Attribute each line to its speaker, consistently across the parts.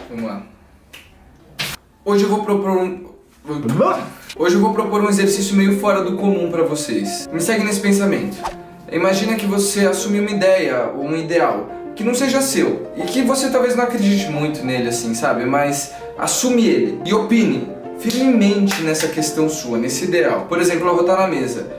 Speaker 1: Vamos lá. Hoje eu vou propor um exercício meio fora do comum pra vocês. Me segue nesse pensamento. Imagina que você assume uma ideia ou um ideal que não seja seu e que você talvez não acredite muito nele assim, sabe? Mas assume ele e opine firmemente nessa questão sua, nesse ideal. Por exemplo, arrotar na mesa.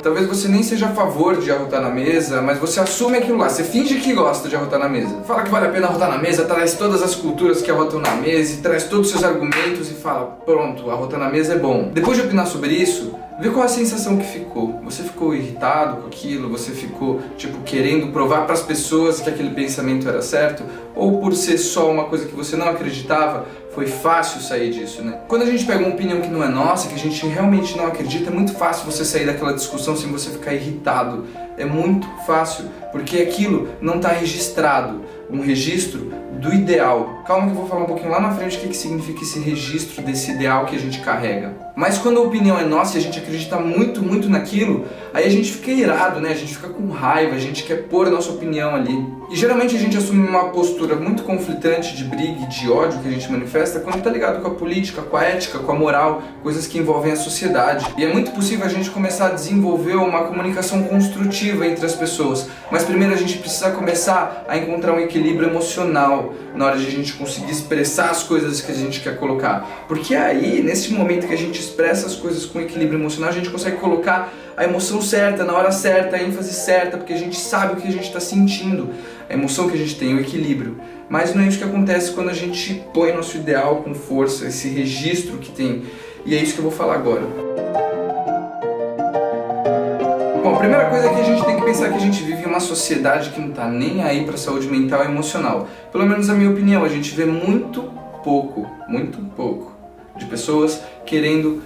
Speaker 1: Talvez você nem seja a favor de arrotar na mesa, mas você assume aquilo lá, você finge que gosta de arrotar na mesa. Fala que vale a pena arrotar na mesa, traz todas as culturas que arrotam na mesa e traz todos os seus argumentos e fala, pronto, arrotar na mesa é bom. Depois de opinar sobre isso, vê qual a sensação que ficou. Você ficou irritado com aquilo? Você ficou, querendo provar para as pessoas que aquele pensamento era certo? Ou por ser só uma coisa que você não acreditava, foi fácil sair disso, né? Quando a gente pega uma opinião que não é nossa, que a gente realmente não acredita, é muito fácil você sair daquela discussão sem você ficar irritado. É muito fácil, porque aquilo não está registrado. Um registro do ideal. Calma que eu vou falar um pouquinho lá na frente o que significa esse registro desse ideal que a gente carrega. Mas quando a opinião é nossa e a gente acredita muito, muito naquilo, aí a gente fica irado, né? A gente fica com raiva, a gente quer pôr a nossa opinião ali. E geralmente a gente assume uma postura muito conflitante de briga e de ódio que a gente manifesta quando tá ligado com a política, com a ética, com a moral, coisas que envolvem a sociedade. E é muito possível a gente começar a desenvolver uma comunicação construtiva entre as pessoas. Mas primeiro a gente precisa começar a encontrar um equilíbrio emocional na hora de a gente conseguir expressar as coisas que a gente quer colocar. Porque aí, nesse momento que a gente expressa as coisas com equilíbrio emocional, a gente consegue colocar a emoção certa, na hora certa, a ênfase certa, porque a gente sabe o que a gente está sentindo, a emoção que a gente tem, o equilíbrio. Mas não é isso que acontece quando a gente põe nosso ideal com força, esse registro que tem. E é isso que eu vou falar agora. Bom, a primeira coisa é que a gente tem que pensar que a gente vive em uma sociedade que não está nem aí para a saúde mental e emocional. Pelo menos na minha opinião, a gente vê muito pouco de pessoas querendo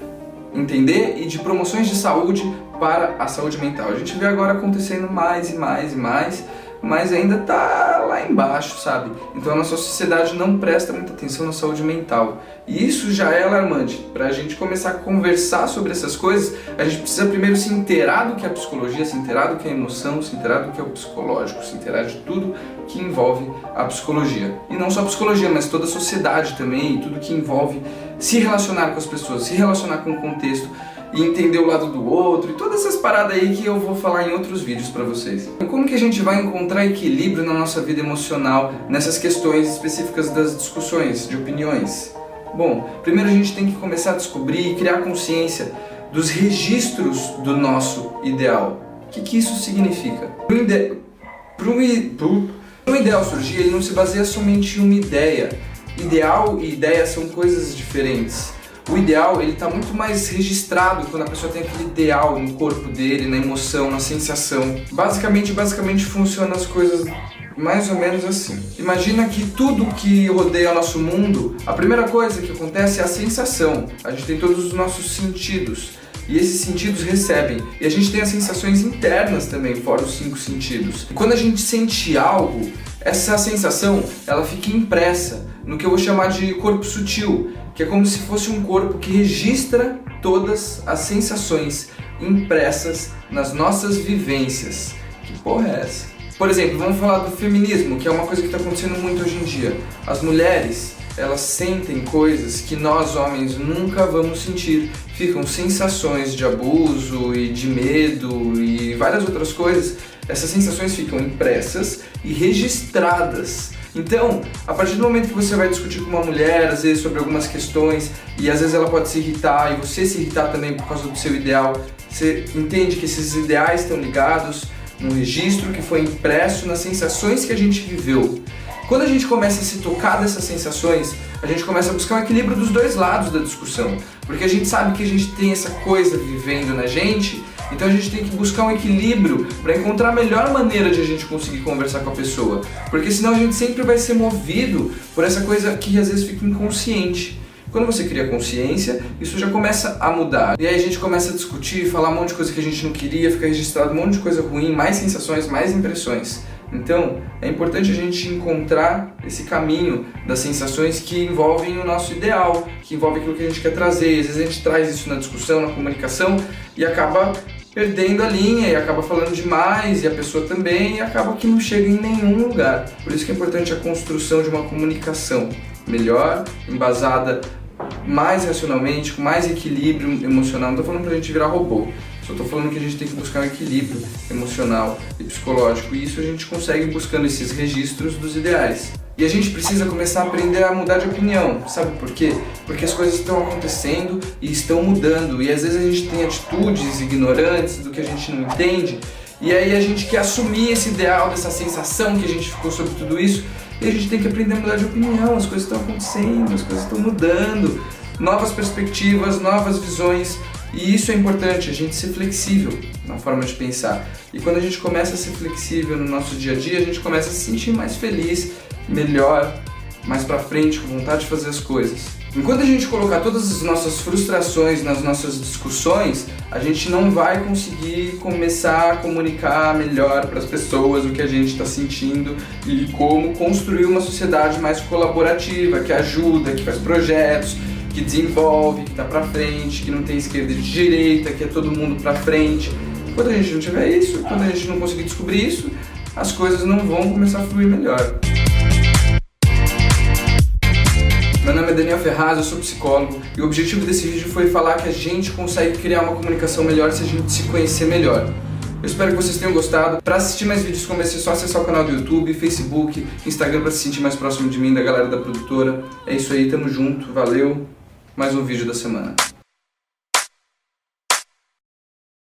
Speaker 1: entender e de promoções de saúde para a saúde mental. A gente vê agora acontecendo mais e mais e mais, mas ainda tá lá embaixo, sabe? Então a nossa sociedade não presta muita atenção na saúde mental. E isso já é alarmante. Para a gente começar a conversar sobre essas coisas, a gente precisa primeiro se inteirar do que é a psicologia, se inteirar do que é a emoção, se inteirar do que é o psicológico, se inteirar de tudo que envolve a psicologia. E não só a psicologia, mas toda a sociedade também, tudo que envolve se relacionar com as pessoas, se relacionar com o contexto, e entender o lado do outro e todas essas paradas aí que eu vou falar em outros vídeos pra vocês. Como que a gente vai encontrar equilíbrio na nossa vida emocional nessas questões específicas das discussões, de opiniões? Bom, primeiro a gente tem que começar a descobrir e criar consciência dos registros do nosso ideal. O que isso significa? Para um ideal surgir, ele não se baseia somente em uma ideia. Ideal e ideia são coisas diferentes. O ideal, ele está muito mais registrado quando a pessoa tem aquele ideal no corpo dele, na emoção, na sensação. Basicamente funcionam as coisas mais ou menos assim. Imagina que tudo que rodeia o nosso mundo, a primeira coisa que acontece é a sensação. A gente tem todos os nossos sentidos. E esses sentidos recebem. E a gente tem as sensações internas também, fora os 5 sentidos. E quando a gente sente algo, essa sensação, ela fica impressa no que eu vou chamar de corpo sutil, que é como se fosse um corpo que registra todas as sensações impressas nas nossas vivências. Que porra é essa? Por exemplo, vamos falar do feminismo, que é uma coisa que está acontecendo muito hoje em dia. As mulheres, elas sentem coisas que nós homens nunca vamos sentir. Ficam sensações de abuso e de medo e várias outras coisas. Essas sensações ficam impressas e registradas. Então, a partir do momento que você vai discutir com uma mulher, às vezes sobre algumas questões, e às vezes ela pode se irritar, e você se irritar também por causa do seu ideal, você entende que esses ideais estão ligados num registro que foi impresso nas sensações que a gente viveu. Quando a gente começa a se tocar dessas sensações, a gente começa a buscar um equilíbrio dos dois lados da discussão, porque a gente sabe que a gente tem essa coisa vivendo na gente, então a gente tem que buscar um equilíbrio para encontrar a melhor maneira de a gente conseguir conversar com a pessoa, porque senão a gente sempre vai ser movido por essa coisa que às vezes fica inconsciente. Quando você cria consciência, isso já começa a mudar. E aí a gente começa a discutir, falar um monte de coisa que a gente não queria, fica registrado um monte de coisa ruim, mais sensações, mais impressões. Então, é importante a gente encontrar esse caminho das sensações que envolvem o nosso ideal, que envolve aquilo que a gente quer trazer. Às vezes a gente traz isso na discussão, na comunicação, e acaba perdendo a linha e acaba falando demais, e a pessoa também, e acaba que não chega em nenhum lugar. Por isso que é importante a construção de uma comunicação melhor, embasada mais racionalmente, com mais equilíbrio emocional. Não estou falando pra gente virar robô, só estou falando que a gente tem que buscar um equilíbrio emocional e psicológico, e isso a gente consegue buscando esses registros dos ideais. E a gente precisa começar a aprender a mudar de opinião, sabe por quê? Porque as coisas estão acontecendo e estão mudando, e às vezes a gente tem atitudes ignorantes do que a gente não entende, e aí a gente quer assumir esse ideal, dessa sensação que a gente ficou sobre tudo isso, e a gente tem que aprender a mudar de opinião. As coisas estão acontecendo, as coisas estão mudando, novas perspectivas, novas visões, e isso é importante, a gente ser flexível na forma de pensar. E quando a gente começa a ser flexível no nosso dia a dia, a gente começa a se sentir mais feliz, melhor, mais pra frente, com vontade de fazer as coisas. Enquanto a gente colocar todas as nossas frustrações nas nossas discussões, a gente não vai conseguir começar a comunicar melhor para as pessoas o que a gente está sentindo e como construir uma sociedade mais colaborativa, que ajuda, que faz projetos, que desenvolve, que está pra frente, que não tem esquerda e direita, que é todo mundo pra frente. Quando a gente não tiver isso, quando a gente não conseguir descobrir isso, as coisas não vão começar a fluir melhor. Meu nome é Daniel Ferraz, eu sou psicólogo, e o objetivo desse vídeo foi falar que a gente consegue criar uma comunicação melhor se a gente se conhecer melhor. Eu espero que vocês tenham gostado. Para assistir mais vídeos como esse, é só acessar o canal do YouTube, Facebook, Instagram para se sentir mais próximo de mim, da galera da produtora. É isso aí, tamo junto, valeu. Mais um vídeo da semana.